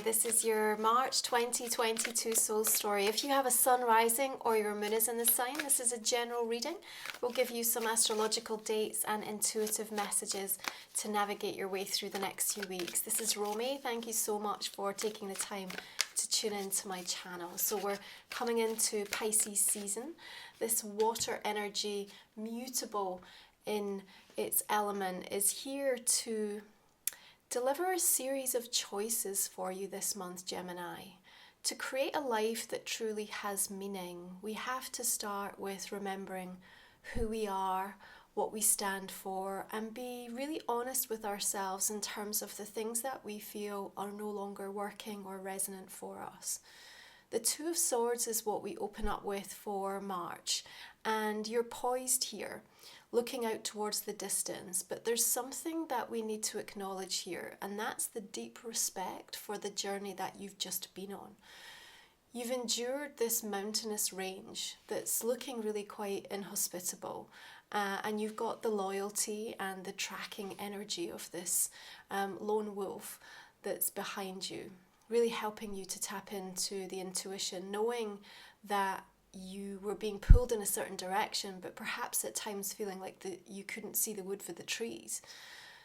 this is your March 2022 soul story. If you have a sun rising or your moon is in the sign, this is a general reading. We'll give you some astrological dates and intuitive messages to navigate your way through the next few weeks. This is Romy. Thank you so much for taking the time to tune into my channel. So we're coming into Pisces season. This water energy, mutable in its element, is here to deliver a series of choices for you this month, Gemini. To create a life that truly has meaning, we have to start with remembering who we are, what we stand for, and be really honest with ourselves in terms of the things that we feel are no longer working or resonant for us. The Two of Swords is what we open up with for March, and you're poised here, looking out towards the distance, but there's something that we need to acknowledge here, and that's the deep respect for the journey that you've just been on. You've endured this mountainous range that's looking really quite inhospitable, and you've got the loyalty and the tracking energy of this lone wolf that's behind you, really helping you to tap into the intuition, knowing that you were being pulled in a certain direction, but perhaps at times feeling like you couldn't see the wood for the trees.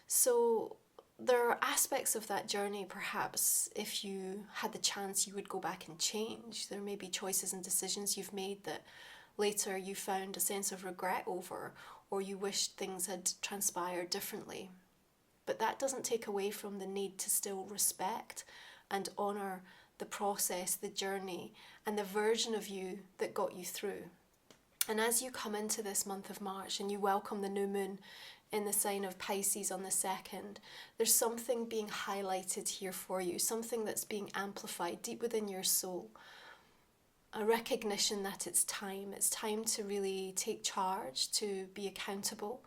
So there are aspects of that journey, perhaps if you had the chance, you would go back and change. There may be choices and decisions you've made that later you found a sense of regret over, or you wished things had transpired differently. But that doesn't take away from the need to still respect and honour the process, the journey, and the version of you that got you through. And as you come into this month of March and you welcome the new moon in the sign of Pisces on the 2nd, there's something being highlighted here for you, something that's being amplified deep within your soul. A recognition that it's time to really take charge, to be accountable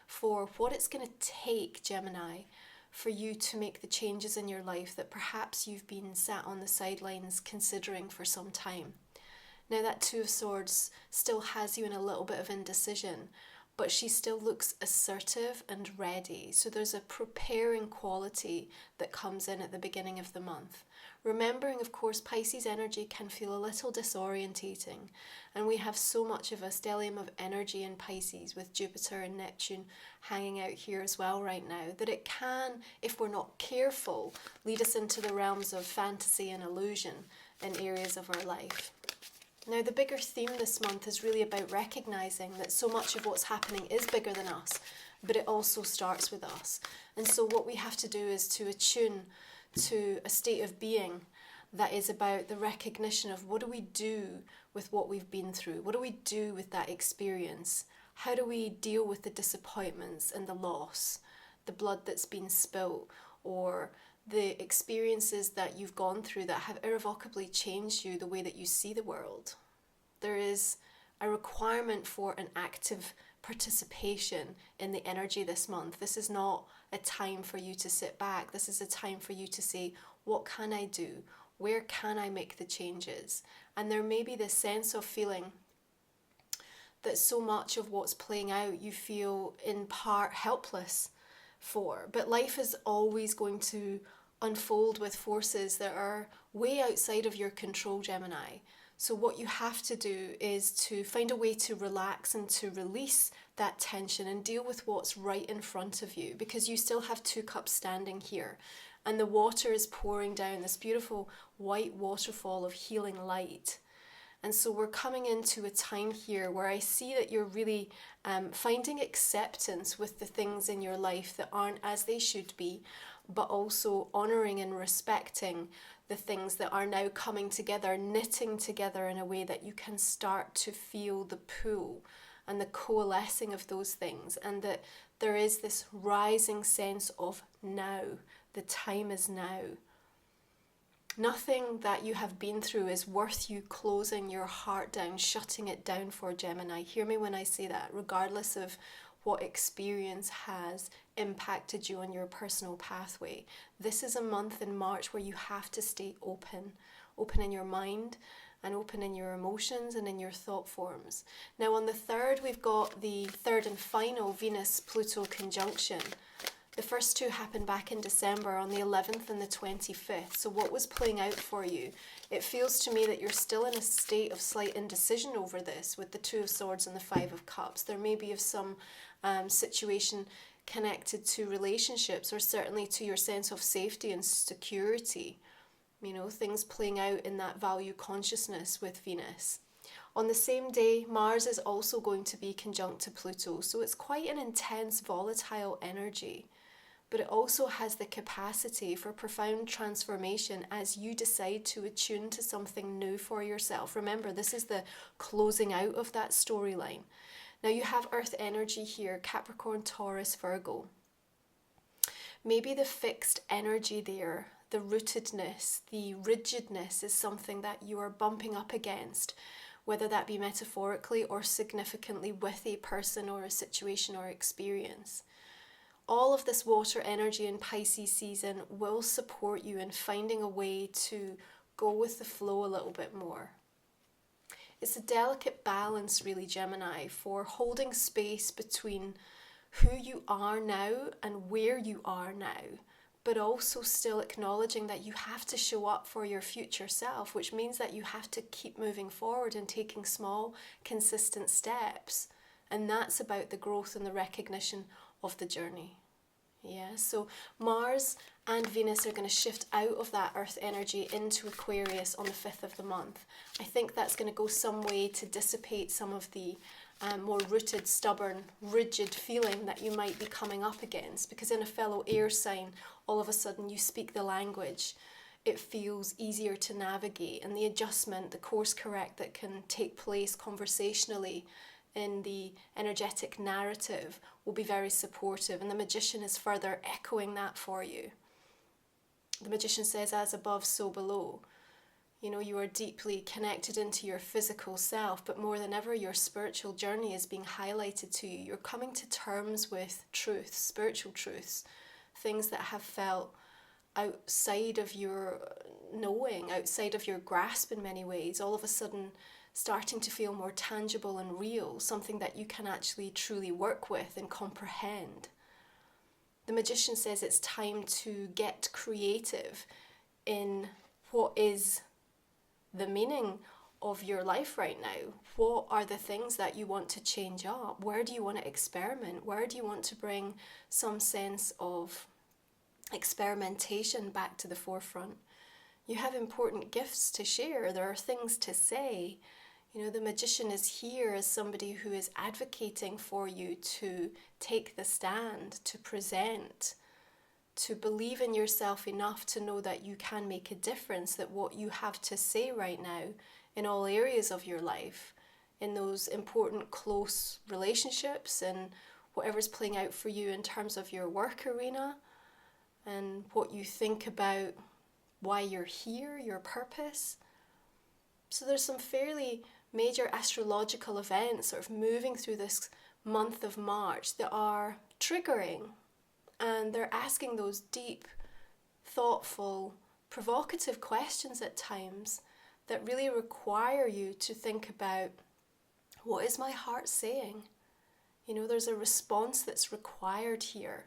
for what it's going to take, Gemini, for you to make the changes in your life that perhaps you've been sat on the sidelines considering for some time. Now that Two of Swords still has you in a little bit of indecision, but she still looks assertive and ready. So there's a preparing quality that comes in at the beginning of the month. Remembering, of course, Pisces energy can feel a little disorientating, and we have so much of a stellium of energy in Pisces with Jupiter and Neptune hanging out here as well right now, that it can, if we're not careful, lead us into the realms of fantasy and illusion in areas of our life. Now, the bigger theme this month is really about recognizing that so much of what's happening is bigger than us, but it also starts with us. And so what we have to do is to attune to a state of being that is about the recognition of what do we do with what we've been through? What do we do with that experience? How do we deal with the disappointments and the loss, the blood that's been spilt, or the experiences that you've gone through that have irrevocably changed you, the way that you see the world? There is a requirement for an active participation in the energy this month. This is not a time for you to sit back. This is a time for you to say, what can I do? Where can I make the changes? And there may be this sense of feeling that so much of what's playing out you feel in part helpless for. But life is always going to unfold with forces that are way outside of your control, Gemini. So what you have to do is to find a way to relax and to release that tension and deal with what's right in front of you, because you still have 2 cups standing here, and the water is pouring down, this beautiful white waterfall of healing light. And so we're coming into a time here where I see that you're really finding acceptance with the things in your life that aren't as they should be, but also honouring and respecting the things that are now coming together, knitting together in a way that you can start to feel the pull and the coalescing of those things, and that there is this rising sense of now. The time is now. Nothing that you have been through is worth you closing your heart down, shutting it down for, Gemini. Hear me when I say that, regardless of what experience has impacted you on your personal pathway. This is a month in March where you have to stay open in your mind and open in your emotions and in your thought forms. Now on the 3rd, we've got the 3rd and final Venus-Pluto conjunction The first two happened back in December on the 11th and the 25th. So what was playing out for you? It feels to me that you're still in a state of slight indecision over this with the Two of Swords and the Five of Cups. There may be of some situation connected to relationships, or certainly to your sense of safety and security. You know, things playing out in that value consciousness with Venus. On the same day, Mars is also going to be conjunct to Pluto, so it's quite an intense, volatile energy. But it also has the capacity for profound transformation as you decide to attune to something new for yourself. Remember, this is the closing out of that storyline. Now you have Earth energy here, Capricorn, Taurus, Virgo. Maybe the fixed energy there, the rootedness, the rigidness is something that you are bumping up against, whether that be metaphorically or significantly with a person or a situation or experience. All of this water energy in Pisces season will support you in finding a way to go with the flow a little bit more. It's a delicate balance, really, Gemini, for holding space between who you are now and where you are now, but also still acknowledging that you have to show up for your future self, which means that you have to keep moving forward and taking small, consistent steps. And that's about the growth and the recognition of the journey. Yeah, so Mars and Venus are going to shift out of that Earth energy into Aquarius on the 5th of the month. I think that's going to go some way to dissipate some of the more rooted, stubborn, rigid feeling that you might be coming up against, because in a fellow air sign, all of a sudden you speak the language. It feels easier to navigate, and the adjustment, the course correct that can take place conversationally in the energetic narrative will be very supportive, and the Magician is further echoing that for you. The Magician says, as above, so below. You know, you are deeply connected into your physical self, but more than ever, your spiritual journey is being highlighted to you. You're coming to terms with truths, spiritual truths, things that have felt outside of your knowing, outside of your grasp in many ways, all of a sudden starting to feel more tangible and real, something that you can actually truly work with and comprehend. The Magician says it's time to get creative in what is the meaning of your life right now. What are the things that you want to change up? Where do you want to experiment? Where do you want to bring some sense of experimentation back to the forefront? You have important gifts to share. There are things to say. You know, the Magician is here as somebody who is advocating for you to take the stand, to present, to believe in yourself enough to know that you can make a difference, that what you have to say right now in all areas of your life, in those important close relationships and whatever's playing out for you in terms of your work arena and what you think about why you're here, your purpose. So there's some fairly major astrological events sort of moving through this month of March that are triggering, and they're asking those deep, thoughtful, provocative questions at times that really require you to think about, what is my heart saying? You know, there's a response that's required here.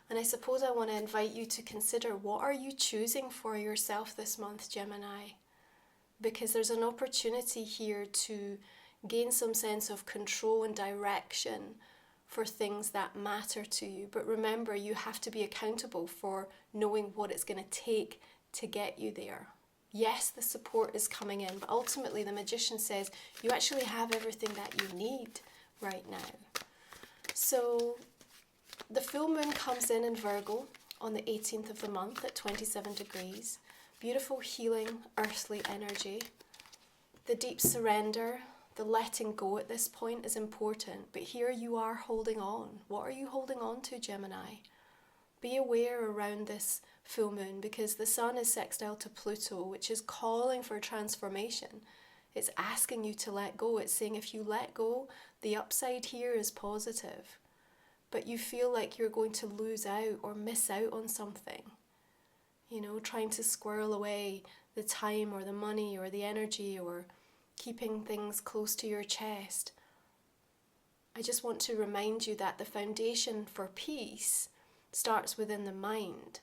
And I suppose I want to invite you to consider, what are you choosing for yourself this month, Gemini? Because there's an opportunity here to gain some sense of control and direction for things that matter to you. But remember, you have to be accountable for knowing what it's going to take to get you there. Yes, the support is coming in, but ultimately the Magician says you actually have everything that you need right now. So the full moon comes in Virgo on the 18th of the month at 27 degrees. Beautiful, healing, earthly energy. The deep surrender, the letting go at this point is important, but here you are holding on. What are you holding on to, Gemini? Be aware around this full moon, because the sun is sextile to Pluto, which is calling for transformation. It's asking you to let go. It's saying if you let go, the upside here is positive, but you feel like you're going to lose out or miss out on something. You know, trying to squirrel away the time or the money or the energy or keeping things close to your chest. I just want to remind you that the foundation for peace starts within the mind.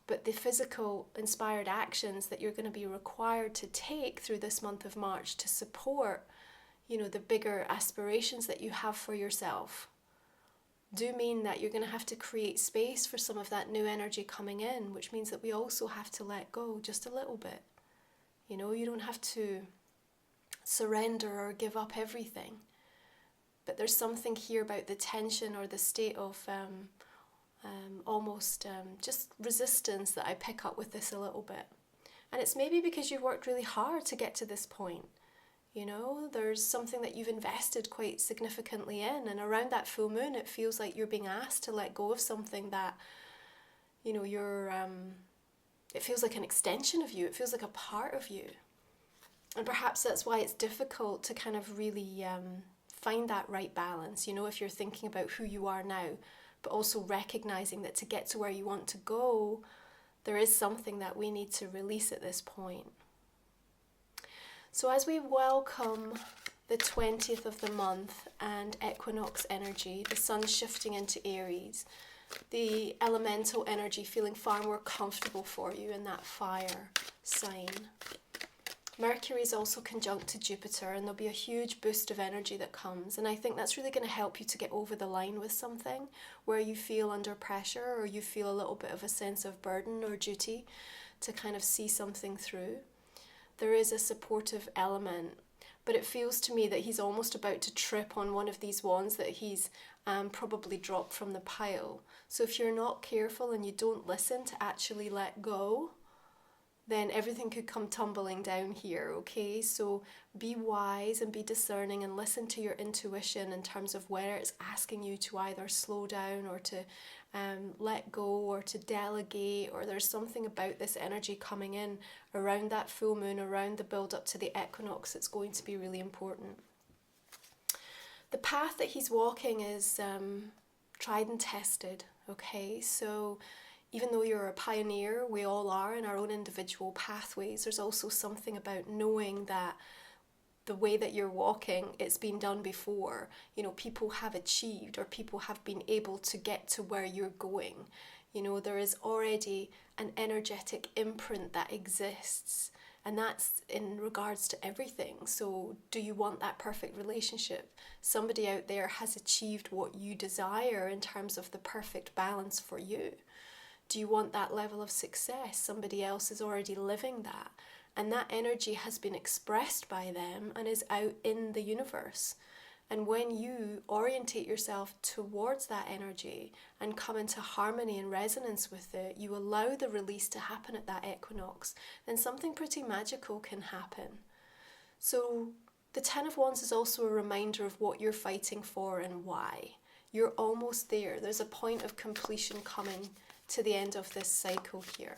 But the physical inspired actions that you're going to be required to take through this month of March to support, the bigger aspirations that you have for yourself, do mean that you're going to have to create space for some of that new energy coming in, which means that we also have to let go just a little bit. You don't have to surrender or give up everything. But there's something here about the tension or the state of almost just resistance that I pick up with this a little bit. And it's maybe because you've worked really hard to get to this point. There's something that you've invested quite significantly in, and around that full moon it feels like you're being asked to let go of something that, it feels like an extension of you, it feels like a part of you. And perhaps that's why it's difficult to kind of really find that right balance, if you're thinking about who you are now, but also recognizing that to get to where you want to go, there is something that we need to release at this point. So as we welcome the 20th of the month and equinox energy, the sun shifting into Aries, the elemental energy feeling far more comfortable for you in that fire sign. Mercury is also conjunct to Jupiter, and there'll be a huge boost of energy that comes, and I think that's really going to help you to get over the line with something where you feel under pressure or you feel a little bit of a sense of burden or duty to kind of see something through. There is a supportive element, but it feels to me that he's almost about to trip on one of these wands that he's probably dropped from the pile. So if you're not careful and you don't listen to actually let go, then everything could come tumbling down here, okay? So be wise and be discerning and listen to your intuition in terms of where it's asking you to either slow down or to let go or to delegate, or there's something about this energy coming in around that full moon, around the build up to the equinox that's going to be really important. The path that he's walking is tried and tested, okay? So even though you're a pioneer, we all are in our own individual pathways, there's also something about knowing that the way that you're walking, it's been done before. People have achieved, or people have been able to get to where you're going. There is already an energetic imprint that exists, and that's in regards to everything. So do you want that perfect relationship? Somebody out there has achieved what you desire in terms of the perfect balance for you. Do you want that level of success? Somebody else is already living that. And that energy has been expressed by them and is out in the universe. And when you orientate yourself towards that energy and come into harmony and resonance with it, you allow the release to happen at that equinox, then something pretty magical can happen. So the Ten of Wands is also a reminder of what you're fighting for and why. You're almost there. There's a point of completion coming to the end of this cycle here.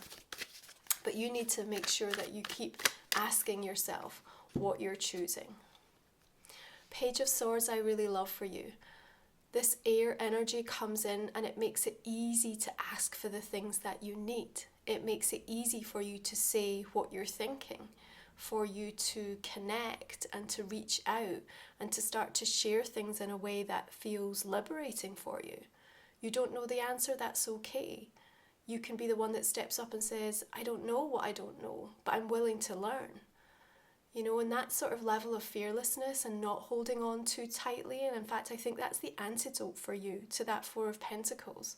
But you need to make sure that you keep asking yourself what you're choosing. Page of Swords, I really love for you. This air energy comes in and it makes it easy to ask for the things that you need. It makes it easy for you to say what you're thinking, for you to connect and to reach out and to start to share things in a way that feels liberating for you. You don't know the answer, that's okay. You can be the one that steps up and says, I don't know what I don't know, but I'm willing to learn. And that sort of level of fearlessness and not holding on too tightly. And in fact, I think that's the antidote for you to that Four of Pentacles,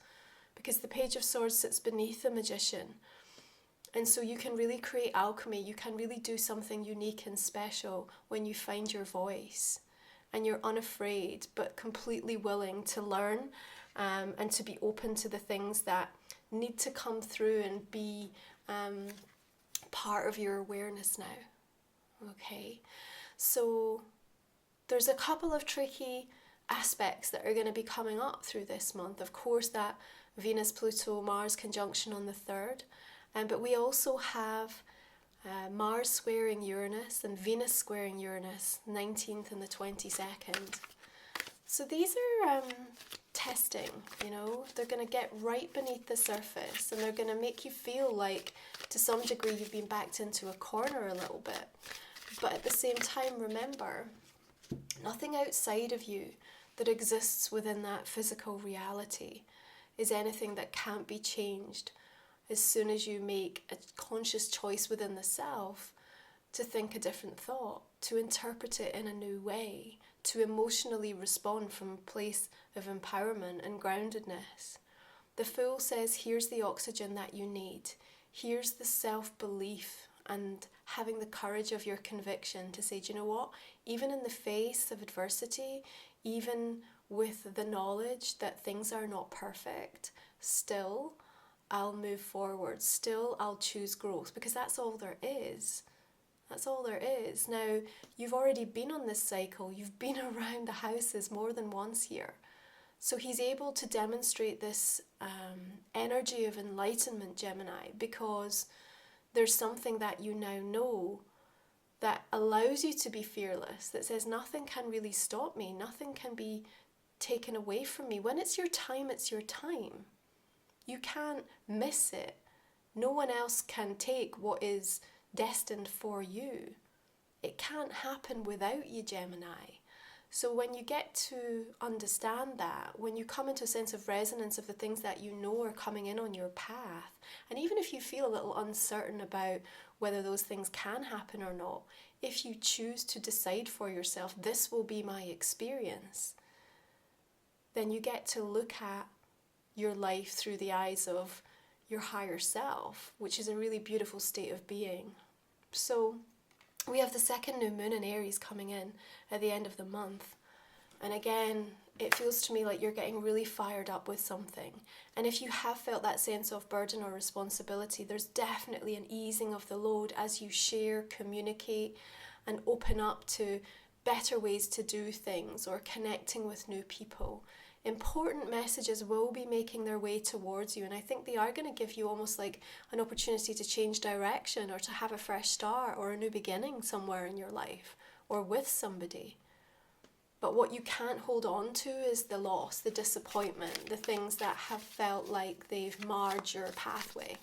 because the Page of Swords sits beneath the Magician. And so you can really create alchemy. You can really do something unique and special when you find your voice and you're unafraid, but completely willing to learn and to be open to the things that need to come through and be part of your awareness now. Okay, so there's a couple of tricky aspects that are going to be coming up through this month. Of course, that Venus, Pluto, Mars conjunction on the 3rd, but we also have Mars squaring Uranus and Venus squaring Uranus, 19th and the 22nd. So these are testing, they're going to get right beneath the surface and they're going to make you feel like to some degree you've been backed into a corner a little bit. But at the same time, remember, nothing outside of you that exists within that physical reality. is anything that can't be changed as soon as you make a conscious choice within the self to think a different thought, to interpret it in a new way, to emotionally respond from a place of empowerment and groundedness. The Fool says, here's the oxygen that you need. Here's the self-belief and having the courage of your conviction to say, do you know what? Even in the face of adversity, even with the knowledge that things are not perfect, still I'll move forward. Still I'll choose growth, because that's all there is. That's all there is. Now, you've already been on this cycle. You've been around the houses more than once here. So he's able to demonstrate this energy of enlightenment, Gemini, because there's something that you now know that allows you to be fearless, that says nothing can really stop me, nothing can be taken away from me. When it's your time, it's your time. You can't miss it. No one else can take what is destined for you. It can't happen without you, Gemini. So when you get to understand that, when you come into a sense of resonance of the things that you know are coming in on your path, and even if you feel a little uncertain about whether those things can happen or not, if you choose to decide for yourself, this will be my experience, then you get to look at your life through the eyes of your higher self, which is a really beautiful state of being. So we have the second new moon in Aries coming in at the end of the month. And again, it feels to me like you're getting really fired up with something. And if you have felt that sense of burden or responsibility, there's definitely an easing of the load as you share, communicate, and open up to better ways to do things or connecting with new people. Important messages will be making their way towards you, and I think they are going to give you almost like an opportunity to change direction or to have a fresh start or a new beginning somewhere in your life or with somebody. But what you can't hold on to is the loss, the disappointment, the things that have felt like they've marred your pathway.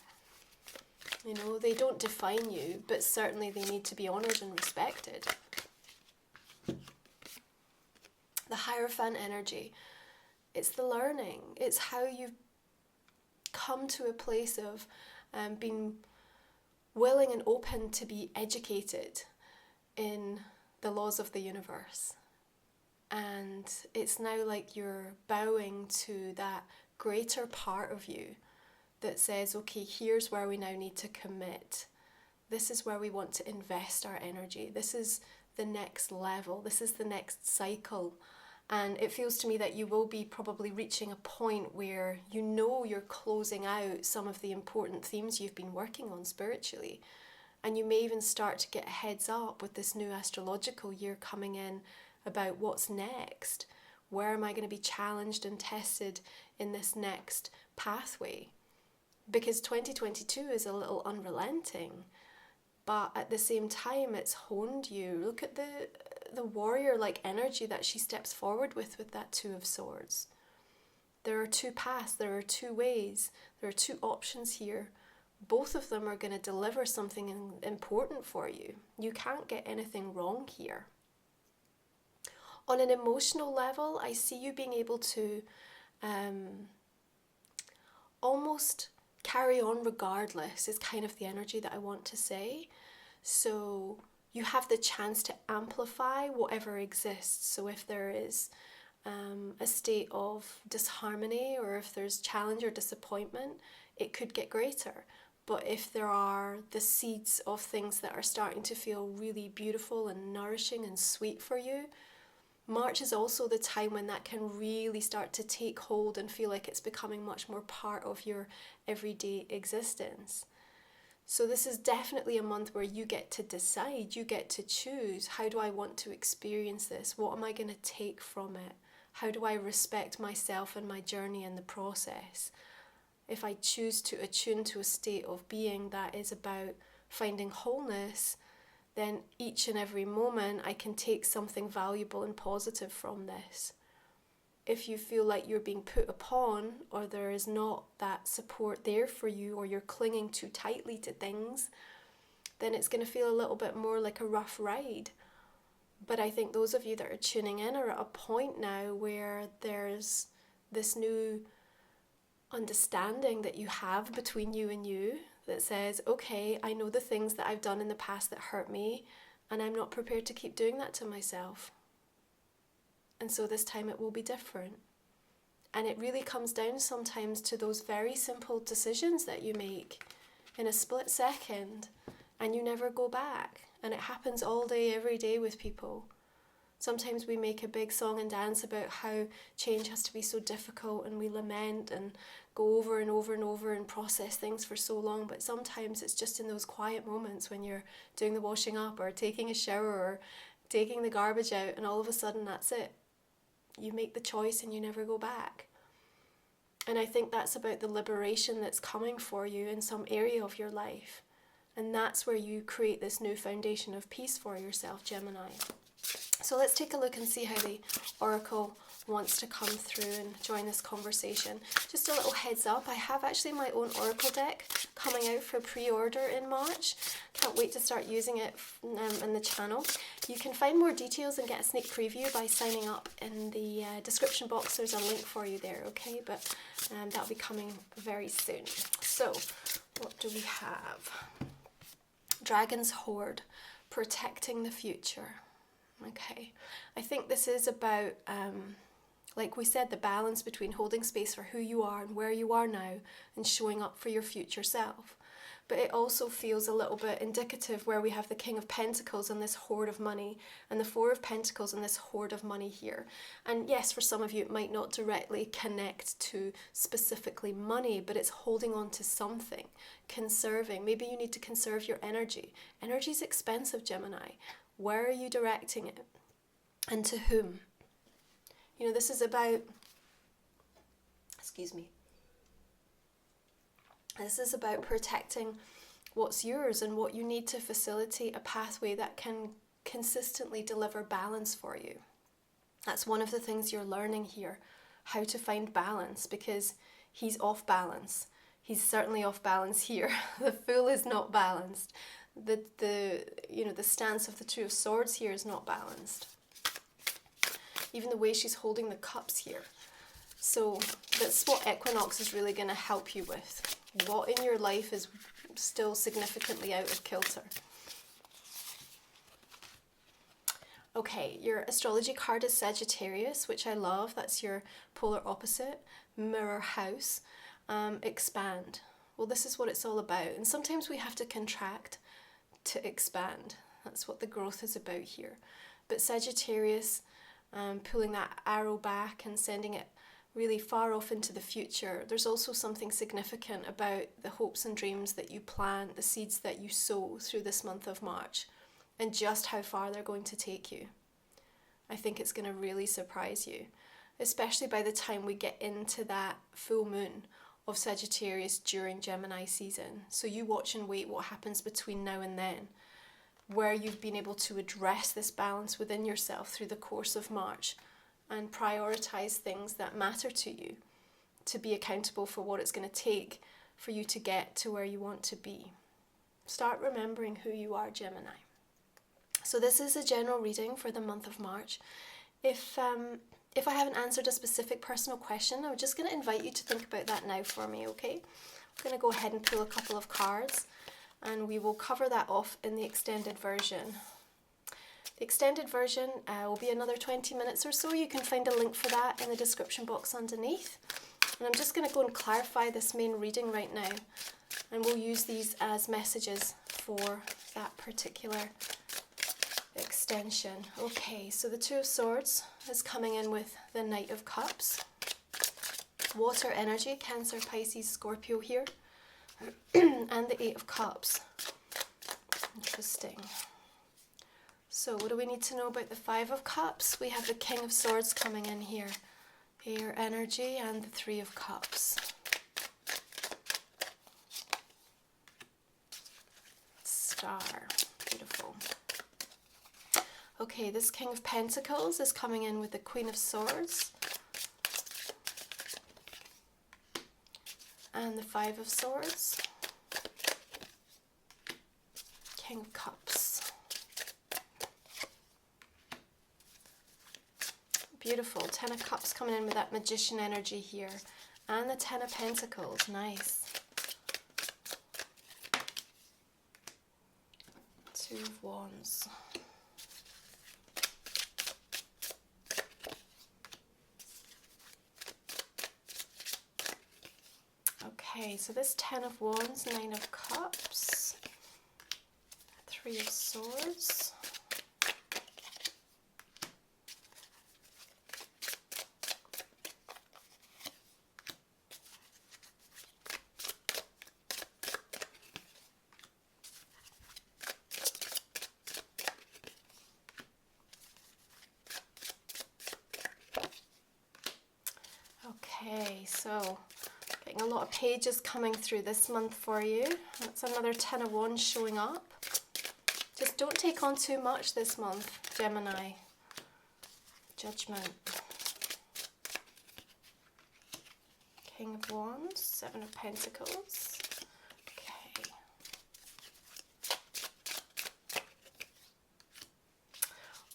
You know, they don't define you, but certainly they need to be honoured and respected. The Hierophant energy. It's the learning. It's how you've come to a place of being willing and open to be educated in the laws of the universe. And it's now like you're bowing to that greater part of you that says, okay, here's where we now need to commit. This is where we want to invest our energy. This is the next level. This is the next cycle. And it feels to me that you will be probably reaching a point where you know you're closing out some of the important themes you've been working on spiritually. And you may even start to get a heads up with this new astrological year coming in about what's next. Where am I going to be challenged and tested in this next pathway? Because 2022 is a little unrelenting, but at the same time it's honed you. Look at the warrior-like energy that she steps forward with that Two of Swords. There are two paths, there are two ways, there are two options here. Both of them are going to deliver something important for you. You can't get anything wrong here. On an emotional level, I see you being able to almost carry on regardless is kind of the energy that I want to say. So you have the chance to amplify whatever exists. So if there is a state of disharmony or if there's challenge or disappointment, it could get greater. But if there are the seeds of things that are starting to feel really beautiful and nourishing and sweet for you, March is also the time when that can really start to take hold and feel like it's becoming much more part of your everyday existence. So this is definitely a month where you get to decide, you get to choose, how do I want to experience this? What am I going to take from it? How do I respect myself and my journey in the process? If I choose to attune to a state of being that is about finding wholeness, then each and every moment I can take something valuable and positive from this. If you feel like you're being put upon or there is not that support there for you or you're clinging too tightly to things, then it's going to feel a little bit more like a rough ride. But I think those of you that are tuning in are at a point now where there's this new understanding that you have between you and you that says, okay, I know the things that I've done in the past that hurt me, and I'm not prepared to keep doing that to myself. And so this time it will be different. And it really comes down sometimes to those very simple decisions that you make in a split second, and you never go back. And it happens all day, every day with people. Sometimes we make a big song and dance about how change has to be so difficult, and we lament and go over and over and over and process things for so long. But sometimes it's just in those quiet moments when you're doing the washing up or taking a shower or taking the garbage out, and all of a sudden that's it. You make the choice and you never go back. And I think that's about the liberation that's coming for you in some area of your life. And that's where you create this new foundation of peace for yourself, Gemini. So let's take a look and see how the Oracle wants to come through and join this conversation. Just a little heads up, I have actually my own Oracle deck coming out for pre-order in March. Can't wait to start using it in the channel. You can find more details and get a sneak preview by signing up in the description box. There's a link for you there, okay? But that'll be coming very soon. So, what do we have? Dragon's Hoard, protecting the future. Okay, I think this is about, like we said, the balance between holding space for who you are and where you are now and showing up for your future self. But it also feels a little bit indicative where we have the King of Pentacles and this hoard of money, and the Four of Pentacles and this hoard of money here. And yes, for some of you it might not directly connect to specifically money, but it's holding on to something, conserving. Maybe you need to conserve your energy. Energy is expensive, Gemini. Where are you directing it? And to whom? You know, this is about, this is about protecting what's yours and what you need to facilitate a pathway that can consistently deliver balance for you. That's one of the things you're learning here, how to find balance, because he's off balance. He's certainly off balance here. The Fool is not balanced. The stance of the Two of Swords here is not balanced. Even the way she's holding the cups here. So that's what Equinox is really going to help you with. What in your life is still significantly out of kilter? Okay, your astrology card is Sagittarius, which I love. That's your polar opposite, mirror house. Expand. Well, this is what it's all about. And sometimes we have to contract to expand. That's what the growth is about here. But Sagittarius, pulling that arrow back and sending it really far off into the future. There's also something significant about the hopes and dreams that you plant, the seeds that you sow through this month of March, and just how far they're going to take you. I think it's going to really surprise you, especially by the time we get into that full moon of Sagittarius during Gemini season. So you watch and wait what happens between now and then, where you've been able to address this balance within yourself through the course of March and prioritize things that matter to you, to be accountable for what it's going to take for you to get to where you want to be. Start remembering who you are, Gemini. So this is a general reading for the month of March. If I haven't answered a specific personal question, I'm just going to invite you to think about that now for me, okay? I'm going to go ahead and pull a couple of cards, and we will cover that off in the extended version. The extended version will be another 20 minutes or so. You can find a link for that in the description box underneath. And I'm just going to go and clarify this main reading right now, and we'll use these as messages for that particular extension. Okay, so the Two of Swords is coming in with the Knight of Cups. Water energy, Cancer, Pisces, Scorpio here. And the Eight of Cups. Interesting. So what do we need to know about the Five of Cups? We have the King of Swords coming in here. Air energy and the Three of Cups. Star. Beautiful. Okay, this King of Pentacles is coming in with the Queen of Swords. And the Five of Swords. King of Cups. Beautiful. Ten of Cups coming in with that Magician energy here. And the Ten of Pentacles, nice. Two of Wands. Okay, so this Ten of Wands, Nine of Cups, Three of Swords. Okay, so getting a lot of pages coming through this month for you. That's another Ten of Wands showing up. Just don't take on too much this month, Gemini. Judgment. King of Wands, Seven of Pentacles. Okay.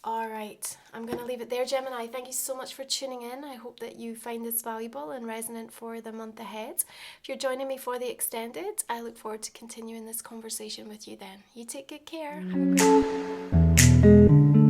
All right, I'm going to leave it there, Gemini. Thank you so much for tuning in. I hope that you find this valuable and resonant for the month ahead. If you're joining me for the extended, I look forward to continuing this conversation with you then. You take good care. Have a great